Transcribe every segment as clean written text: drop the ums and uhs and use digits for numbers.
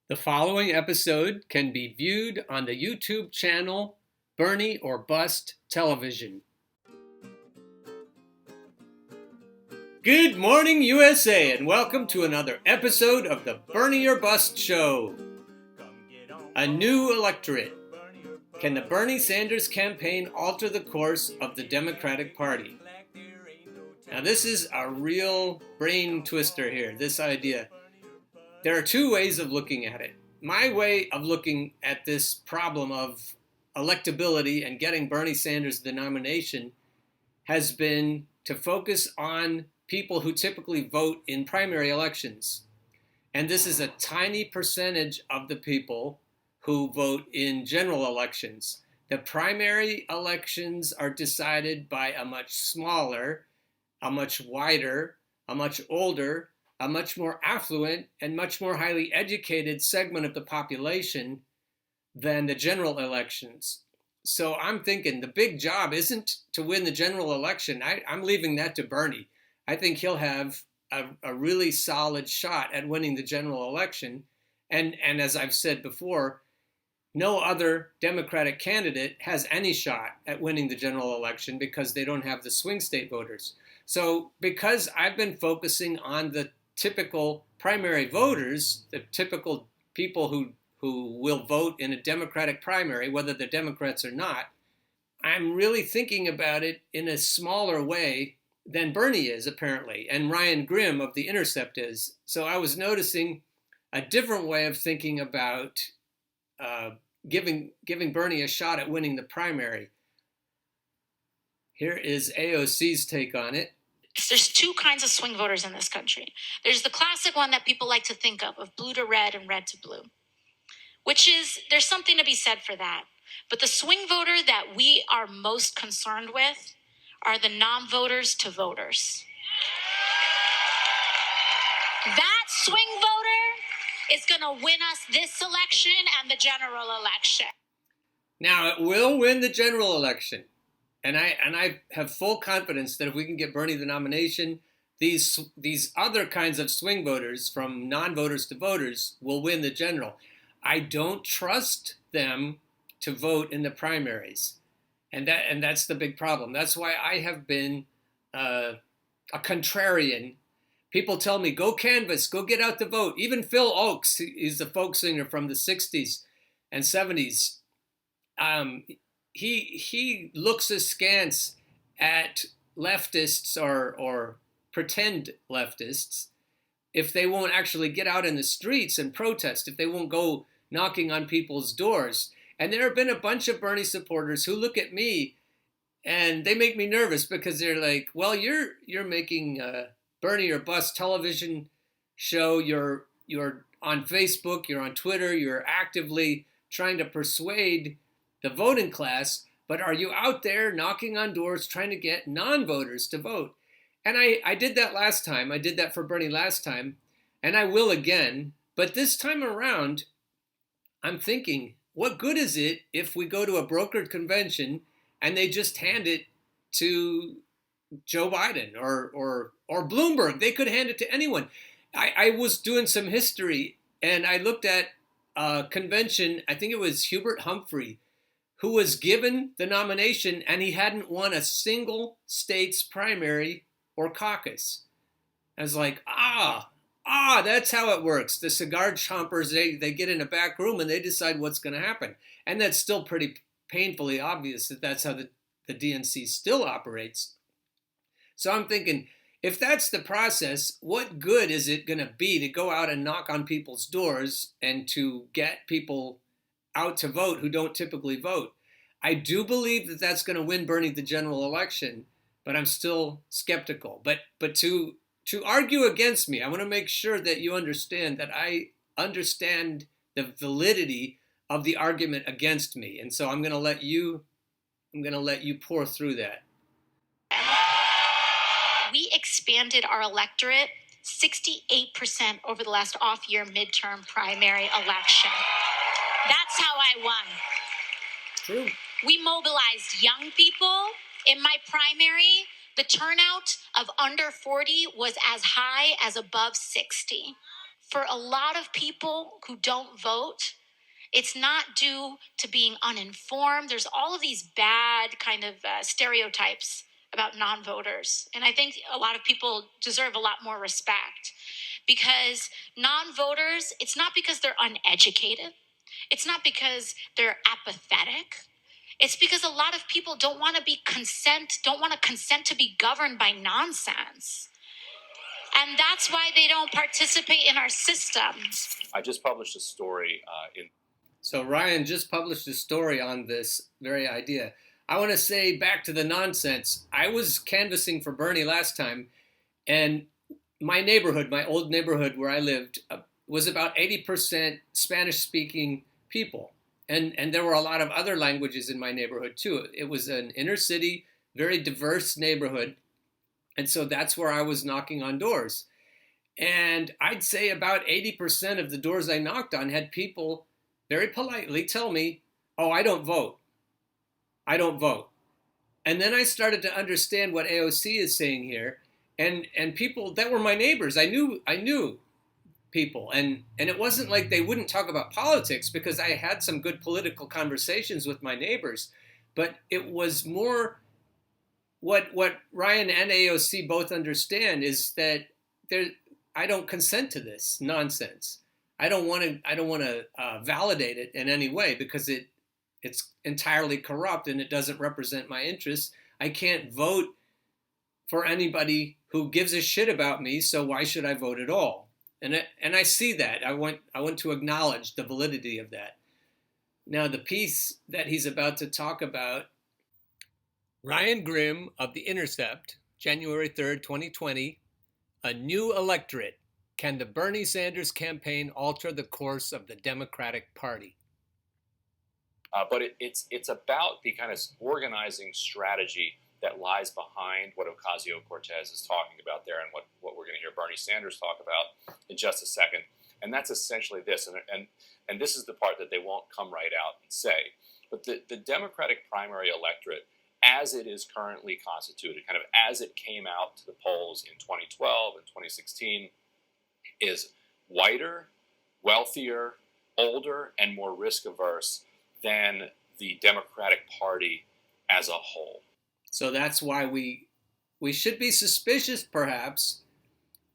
The following episode can be viewed on the YouTube channel Bernie or Bust Television. Good morning, USA, and welcome to another episode of the Bernie or Bust Show. A new electorate. Can the Bernie Sanders campaign alter the course of the Democratic Party? Now, this is a real brain twister here, this idea. There are two ways of looking at it. My way of looking at this problem of electability and getting Bernie Sanders the nomination has been to focus on people who typically vote in primary elections. And this is a tiny percentage of the people who vote in general elections. The primary elections are decided by a much smaller, a much wider, a much older, a much more affluent and much more highly educated segment of the population than the general elections. So I'm thinking the big job isn't to win the general election. I'm leaving that to Bernie. I think he'll have a really solid shot at winning the general election. And as I've said before, no other Democratic candidate has any shot at winning the general election because they don't have the swing state voters. So because I've been focusing on the typical primary voters, the typical people who will vote in a Democratic primary, whether they're Democrats or not, I'm really thinking about it in a smaller way than Bernie is, apparently, and Ryan Grimm of The Intercept is. So I was noticing a different way of thinking about giving Bernie a shot at winning the primary. Here is AOC's take on it. There's two kinds of swing voters in this country. There's the classic one that people like to think of blue to red and red to blue, which is, there's something to be said for that. But the swing voter that we are most concerned with are the non-voters to voters. That swing voter is going to win us this election and the general election. Now, it will win the general election. And I have full confidence that if we can get Bernie the nomination, these other kinds of swing voters, from non-voters to voters, will win the general. I don't trust them to vote in the primaries, and that's the big problem. That's why I have been a contrarian. People tell me, go canvass, go get out the vote. Even Phil Oakes, he's the folk singer from the 60s and 70s. He looks askance at leftists or pretend leftists if they won't actually get out in the streets and protest, if they won't go knocking on people's doors. And there have been a bunch of Bernie supporters who look at me and they make me nervous because they're like, well, you're making a Bernie or Bust television show. You're on Facebook, you're on Twitter, you're actively trying to persuade the voting class, but are you out there knocking on doors trying to get non-voters to vote? And I did that last time. I did that for Bernie last time, and I will again. But this time around, I'm thinking, what good is it if we go to a brokered convention and they just hand it to Joe Biden or Bloomberg? They could hand it to anyone. I was doing some history, and I looked at a convention, I think it was Hubert Humphrey, who was given the nomination, and he hadn't won a single state's primary or caucus. I was like, that's how it works. The cigar chompers, they get in a back room and they decide what's going to happen. And that's still pretty painfully obvious that that's how the DNC still operates. So I'm thinking, if that's the process, what good is it going to be to go out and knock on people's doors and to get people out to vote who don't typically vote? I do believe that that's going to win Bernie the general election, but I'm still skeptical. But to argue against me, I want to make sure that you understand that I understand the validity of the argument against me, and so I'm going to let you pour through that. We expanded our electorate 68% over the last off-year midterm primary election. That's how I won. True. We mobilized young people. In my primary, the turnout of under 40 was as high as above 60. for a lot of people who don't vote, it's not due to being uninformed. There's all of these bad kind of stereotypes about non-voters. And I think a lot of people deserve a lot more respect, because non-voters, it's not because they're uneducated. It's not because they're apathetic. It's because a lot of people don't want to consent to be governed by nonsense. And that's why they don't participate in our systems. I just published a story So Ryan just published a story on this very idea. I want to say, back to the nonsense, I was canvassing for Bernie last time, and my neighborhood, my old neighborhood where I lived, was about 80% Spanish-speaking people. And there were a lot of other languages in my neighborhood too. It was an inner city, very diverse neighborhood. And so that's where I was knocking on doors. And I'd say about 80% of the doors I knocked on had people very politely tell me, oh, I don't vote. I don't vote. And then I started to understand what AOC is saying here. And people that were my neighbors, I knew people. And it wasn't like they wouldn't talk about politics, because I had some good political conversations with my neighbors. But it was more what Ryan and AOC both understand is that I don't consent to this nonsense. I don't want to validate it in any way, because it's entirely corrupt and it doesn't represent my interests. I can't vote for anybody who gives a shit about me, so why should I vote at all? And I see that. I want to acknowledge the validity of that. Now, the piece that he's about to talk about, Ryan Grimm of The Intercept, January 3rd, 2020, A New Electorate. Can the Bernie Sanders campaign alter the course of the Democratic Party? but it's about the kind of organizing strategy that lies behind what Ocasio-Cortez is talking about there, and what we're going to hear Bernie Sanders talk about in just a second. And that's essentially this, and this is the part that they won't come right out and say. But the Democratic primary electorate, as it is currently constituted, kind of as it came out to the polls in 2012 and 2016, is whiter, wealthier, older, and more risk-averse than the Democratic Party as a whole. So that's why we should be suspicious, perhaps,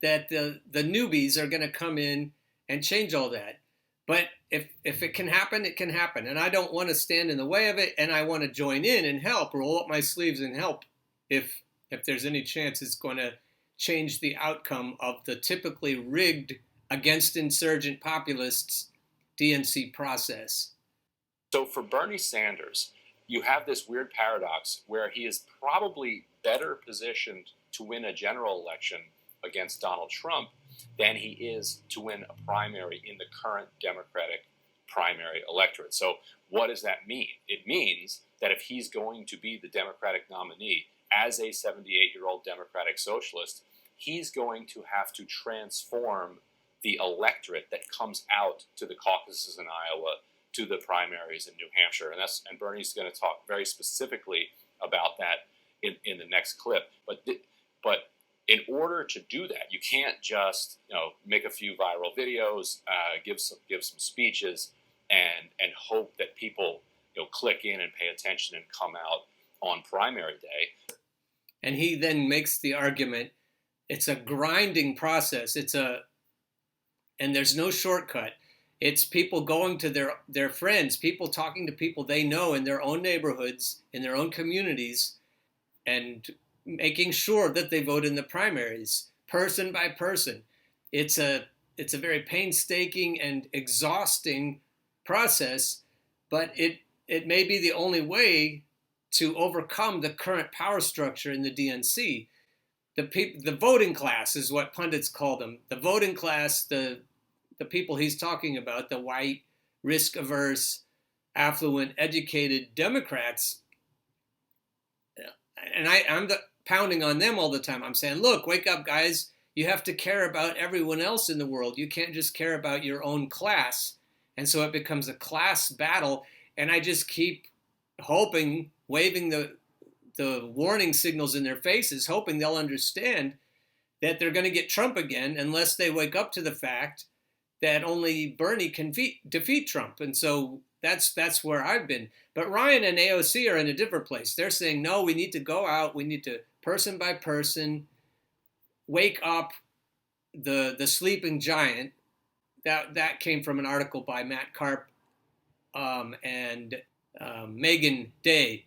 that the newbies are going to come in and change all that. But if it can happen, it can happen. And I don't want to stand in the way of it, and I want to join in and help, roll up my sleeves and help if there's any chance it's going to change the outcome of the typically rigged against insurgent populists DNC process. So for Bernie Sanders, you have this weird paradox where he is probably better positioned to win a general election against Donald Trump than he is to win a primary in the current Democratic primary electorate. So what does that mean? It means that if he's going to be the Democratic nominee as a 78-year-old Democratic socialist, he's going to have to transform the electorate that comes out to the caucuses in Iowa, to the primaries in New Hampshire. And Bernie's going to talk very specifically about that in the next clip. But in order to do that, you can't just make a few viral videos, give some speeches, and hope that people click in and pay attention and come out on primary day. And he then makes the argument, it's a grinding process. And there's no shortcut. It's people going to their friends, people talking to people they know in their own neighborhoods, in their own communities, and making sure that they vote in the primaries, person by person. It's a very painstaking and exhausting process, but it may be the only way to overcome the current power structure in the DNC. The voting class is what pundits call them. The voting class, the people he's talking about, the white, risk-averse, affluent, educated Democrats, and I'm pounding on them all the time. I'm saying, look, wake up, guys. You have to care about everyone else in the world. You can't just care about your own class. And so it becomes a class battle. And I just keep hoping, waving the warning signals in their faces, hoping they'll understand that they're going to get Trump again unless they wake up to the fact that only Bernie can defeat Trump. And so that's where I've been. But Ryan and AOC are in a different place. They're saying, no, we need to go out. We need to, person by person, wake up the sleeping giant. That came from an article by Matt Karp and Megan Day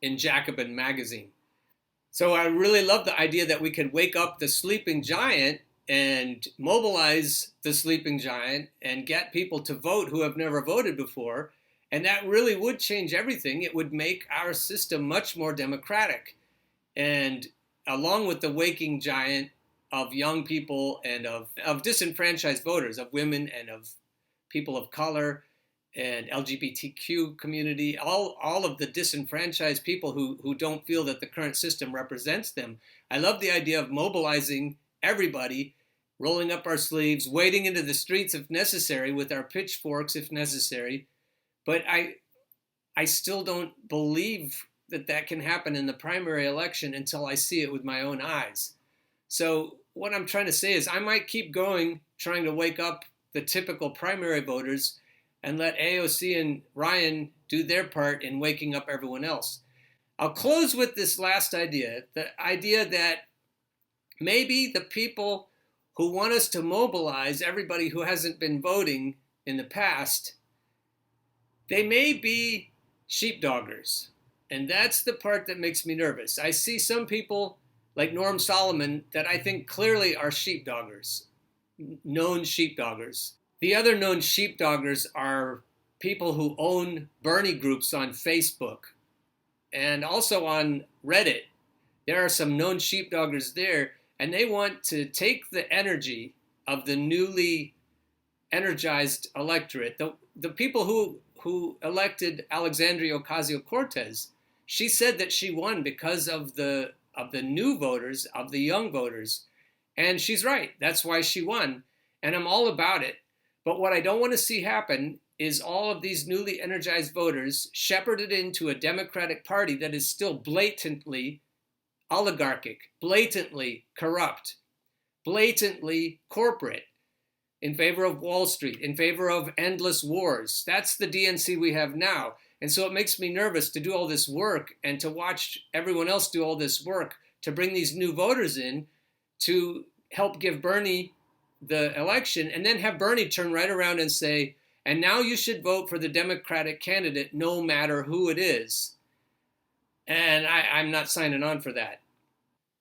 in Jacobin magazine. So I really love the idea that we could wake up the sleeping giant and mobilize the sleeping giant and get people to vote who have never voted before. And that really would change everything. It would make our system much more democratic. And along with the waking giant of young people and of disenfranchised voters, of women and of people of color and LGBTQ community, all of the disenfranchised people who don't feel that the current system represents them. I love the idea of mobilizing everybody, rolling up our sleeves, wading into the streets if necessary, with our pitchforks if necessary. But I still don't believe that can happen in the primary election until I see it with my own eyes. So what I'm trying to say is I might keep going, trying to wake up the typical primary voters and let AOC and Ryan do their part in waking up everyone else. I'll close with this last idea, the idea that maybe the people who want us to mobilize everybody who hasn't been voting in the past, they may be sheepdoggers. And that's the part that makes me nervous. I see some people like Norm Solomon that I think clearly are sheepdoggers, known sheepdoggers. The other known sheepdoggers are people who own Bernie groups on Facebook and also on Reddit. There are some known sheepdoggers there, and they want to take the energy of the newly energized electorate, the people who elected Alexandria Ocasio-Cortez. She said that she won because of the new voters, of the young voters. And she's right. That's why she won. And I'm all about it. But what I don't want to see happen is all of these newly energized voters shepherded into a Democratic Party that is still blatantly oligarchic, blatantly corrupt, blatantly corporate, in favor of Wall Street, in favor of endless wars. That's the DNC we have now. And so it makes me nervous to do all this work and to watch everyone else do all this work to bring these new voters in to help give Bernie the election, and then have Bernie turn right around and say, and now you should vote for the Democratic candidate no matter who it is. And I'm not signing on for that.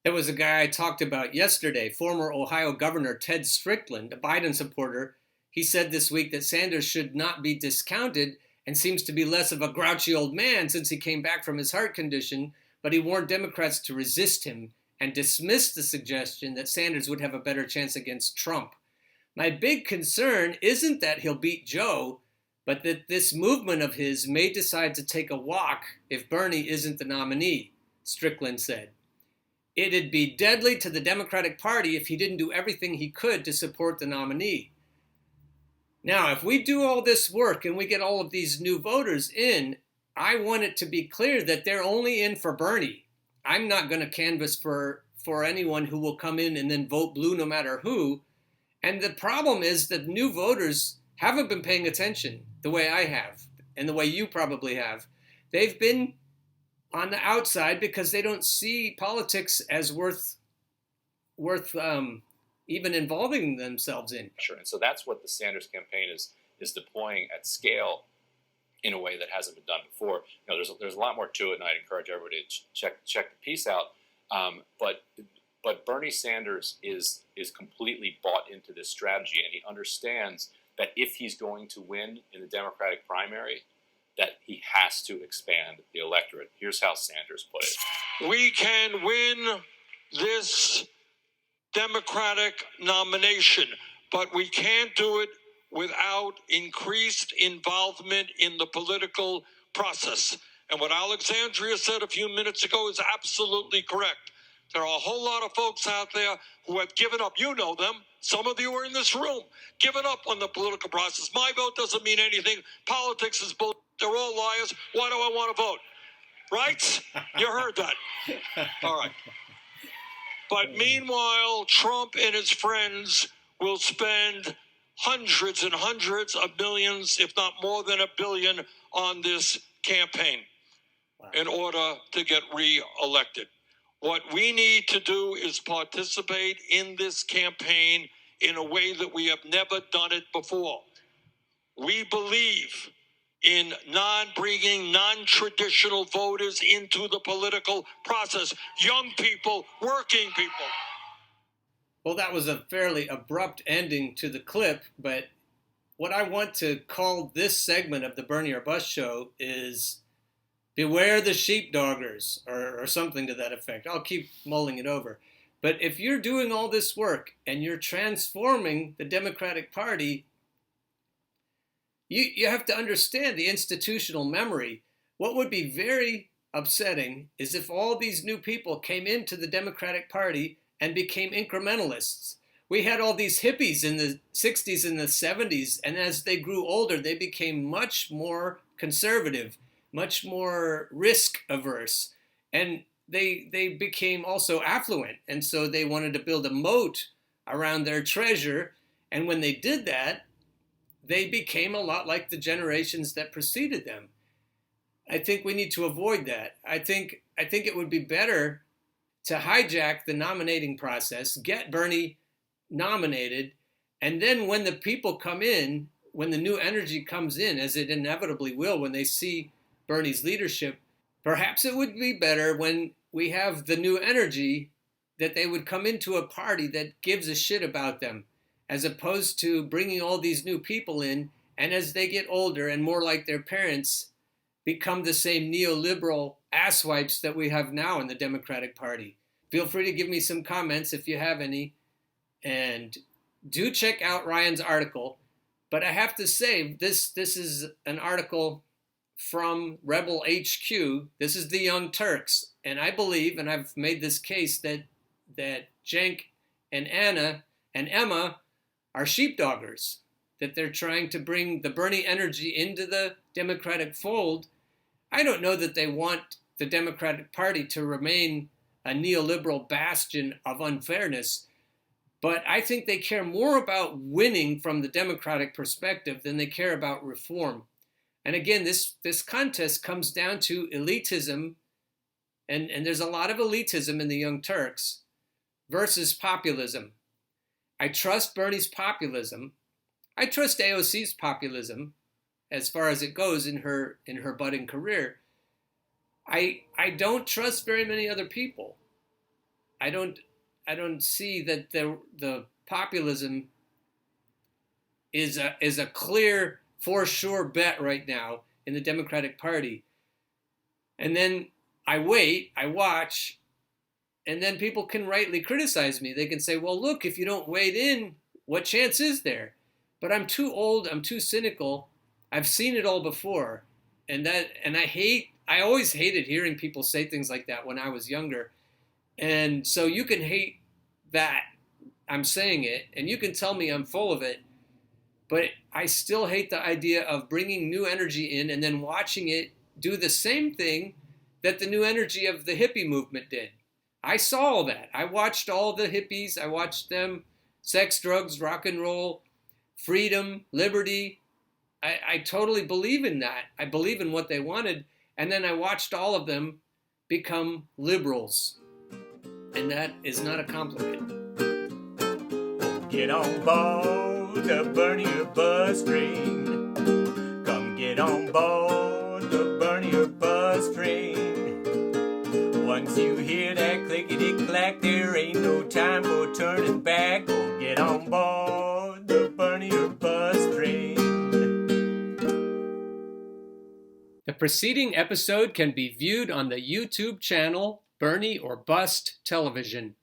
There was a guy I talked about yesterday, former Ohio Governor Ted Strickland, a Biden supporter. He said this week that Sanders should not be discounted and seems to be less of a grouchy old man since he came back from his heart condition, but he warned Democrats to resist him and dismissed the suggestion that Sanders would have a better chance against Trump. My big concern isn't that he'll beat Joe, but that this movement of his may decide to take a walk if Bernie isn't the nominee, Strickland said. It'd be deadly to the Democratic Party if he didn't do everything he could to support the nominee. Now, if we do all this work and we get all of these new voters in, I want it to be clear that they're only in for Bernie. I'm not going to canvass for anyone who will come in and then vote blue no matter who. And the problem is that new voters haven't been paying attention the way I have and the way you probably have. They've been on the outside because they don't see politics as worth even involving themselves in. Sure. And so that's what the Sanders campaign is deploying at scale in a way that hasn't been done before. You know, there's a lot more to it, and I'd encourage everybody to check the piece out. But Bernie Sanders is completely bought into this strategy, and he understands that if he's going to win in the Democratic primary, that he has to expand the electorate. Here's how Sanders put it. We can win this Democratic nomination, but we can't do it without increased involvement in the political process. And what Alexandria said a few minutes ago is absolutely correct. There are a whole lot of folks out there who have given up. You know them. Some of you are in this room. Given up on the political process. My vote doesn't mean anything. Politics is bull. They're all liars. Why do I want to vote? Right? You heard that. All right. But meanwhile, Trump and his friends will spend hundreds and hundreds of millions, if not more than $1 billion, on this campaign in order to get re-elected. What we need to do is participate in this campaign in a way that we have never done it before. We believe in bringing non-traditional voters into the political process. Young people, working people. Well, that was a fairly abrupt ending to the clip, but what I want to call this segment of the Bernie or Bust show is beware the sheepdoggers, or something to that effect. I'll keep mulling it over. But if you're doing all this work and you're transforming the Democratic Party, you have to understand the institutional memory. What would be very upsetting is if all these new people came into the Democratic Party and became incrementalists. We had all these hippies in the 60s and the 70s, and as they grew older, they became much more conservative, much more risk averse, and they became also affluent, and so they wanted to build a moat around their treasure, and when they did that, they became a lot like the generations that preceded them. I think we need to avoid that. I think it would be better to hijack the nominating process, get Bernie nominated, and then when the people come in, when the new energy comes in, as it inevitably will when they see Bernie's leadership, perhaps it would be better when we have the new energy that they would come into a party that gives a shit about them, as opposed to bringing all these new people in, and as they get older and more like their parents, become the same neoliberal asswipes that we have now in the Democratic Party. Feel free to give me some comments if you have any, and do check out Ryan's article. But I have to say, this is an article from Rebel HQ. This is the Young Turks, and I believe, and I've made this case, that Cenk and Anna and Emma are sheepdoggers, that they're trying to bring the Bernie energy into the Democratic fold. I don't know that they want the Democratic Party to remain a neoliberal bastion of unfairness, but I think they care more about winning from the Democratic perspective than they care about reform. And again, this contest comes down to elitism, and there's a lot of elitism in the Young Turks, versus populism. I trust Bernie's populism. I trust AOC's populism as far as it goes in her budding career. I don't trust very many other people. I don't see that the populism is a clear, for sure bet right now in the Democratic Party. And then I wait, I watch, and then people can rightly criticize me. They can say, well, look, if you don't wade in, what chance is there? But I'm too old, I'm too cynical. I've seen it all before. And I always hated hearing people say things like that when I was younger. And so you can hate that I'm saying it, and you can tell me I'm full of it, but I still hate the idea of bringing new energy in and then watching it do the same thing that the new energy of the hippie movement did. I saw all that. I watched all the hippies. I watched them, sex, drugs, rock and roll, freedom, liberty. I totally believe in that. I believe in what they wanted. And then I watched all of them become liberals. And that is not a compliment. Get on board the Bernie or Bust train. Come get on board the Bernie or Bust train. Once you hear that clickety-clack, there ain't no time for turning back. Go get on board the Bernie or Bust train. The preceding episode can be viewed on the YouTube channel Bernie or Bust Television.